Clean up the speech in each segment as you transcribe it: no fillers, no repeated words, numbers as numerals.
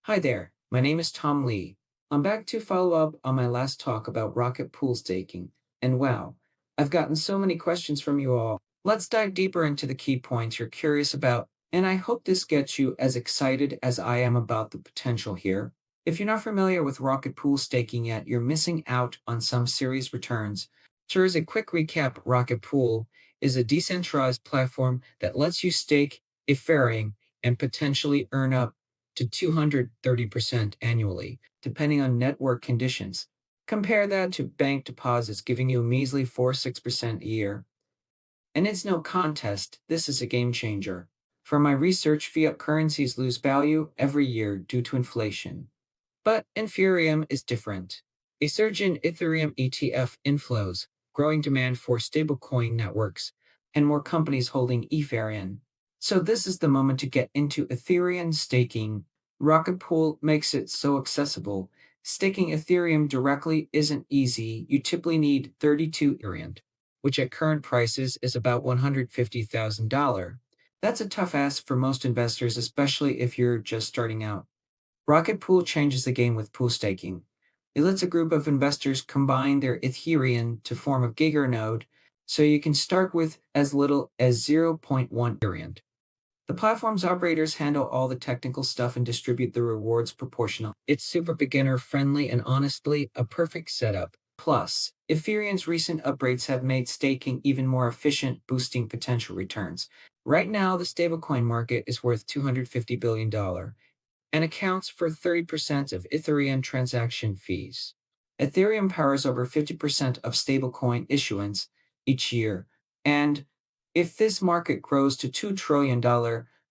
Hi there, my name is Tom Lee. I'm back to follow up on my last talk about rocket pool staking. And wow, I've gotten so many questions from you all. Let's dive deeper into the key points you're curious about, and I hope this gets you as excited as I am about the potential here. If you're not familiar with rocket pool staking yet, you're missing out on some serious returns. So, as a quick recap, Rocket Pool is a decentralized platform that lets you stake Ethereum and potentially earn up to 230% annually, depending on network conditions. Compare that to bank deposits giving you a measly 4-6% a year. And it's no contest, this is a game changer. From my research, fiat currencies lose value every year due to inflation. But Ethereum is different. A surge in Ethereum ETF inflows, growing demand for stablecoin networks, and more companies holding Ethereum. So this is the moment to get into Ethereum staking. Rocket Pool makes it so accessible. Staking Ethereum directly isn't easy. You typically need 32 Ethereum, which at current prices is about $150,000. That's a tough ask for most investors, especially if you're just starting out. Rocket Pool changes the game with pool staking. It lets a group of investors combine their Ethereum to form a Giga node, so you can start with as little as zero point 0.1 Ethereum. The platform's operators handle all the technical stuff and distribute the rewards proportional. It's super beginner friendly and honestly a perfect setup. Plus, Ethereum's recent upgrades have made staking even more efficient, boosting potential returns. Right now, the stablecoin market is worth $250 billion and accounts for 30% of Ethereum transaction fees. Ethereum powers over 50% of stablecoin issuance each year, and if this market grows to $2 trillion,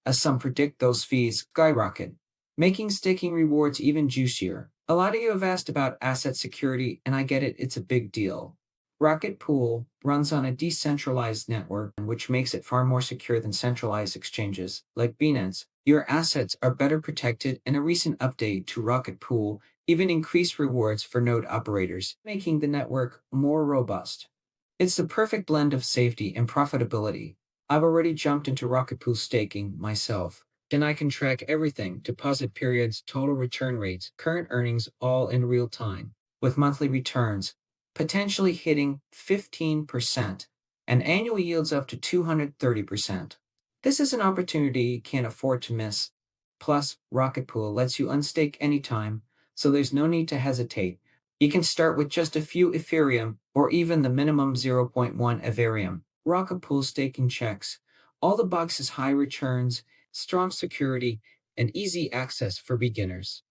as some predict, those fees skyrocket, making staking rewards even juicier. A lot of you have asked about asset security, and I get it, it's a big deal. Rocket Pool runs on a decentralized network, which makes it far more secure than centralized exchanges like Binance. Your assets are better protected, and a recent update to Rocket Pool even increased rewards for node operators, making the network more robust. It's the perfect blend of safety and profitability. I've already jumped into Rocket Pool staking myself, and I can track everything: deposit periods, total return rates, current earnings, all in real time, with monthly returns potentially hitting 15% and annual yields up to 230%. This is an opportunity you can't afford to miss. Plus, Rocket Pool lets you unstake anytime, so there's no need to hesitate. You can start with just a few Ethereum or even the minimum zero point 0.1 Ethereum. Rocket Pool staking checks all the boxes: high returns, strong security, and easy access for beginners.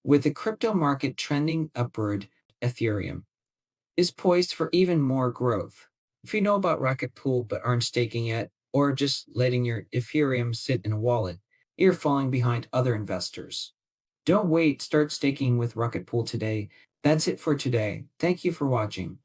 With the crypto market trending upward, Ethereum is poised for even more growth. If you know about Rocket Pool but aren't staking yet, or just letting your Ethereum sit in a wallet, you're falling behind other investors. Don't wait, start staking with Rocket Pool today. That's it for today. Thank you for watching.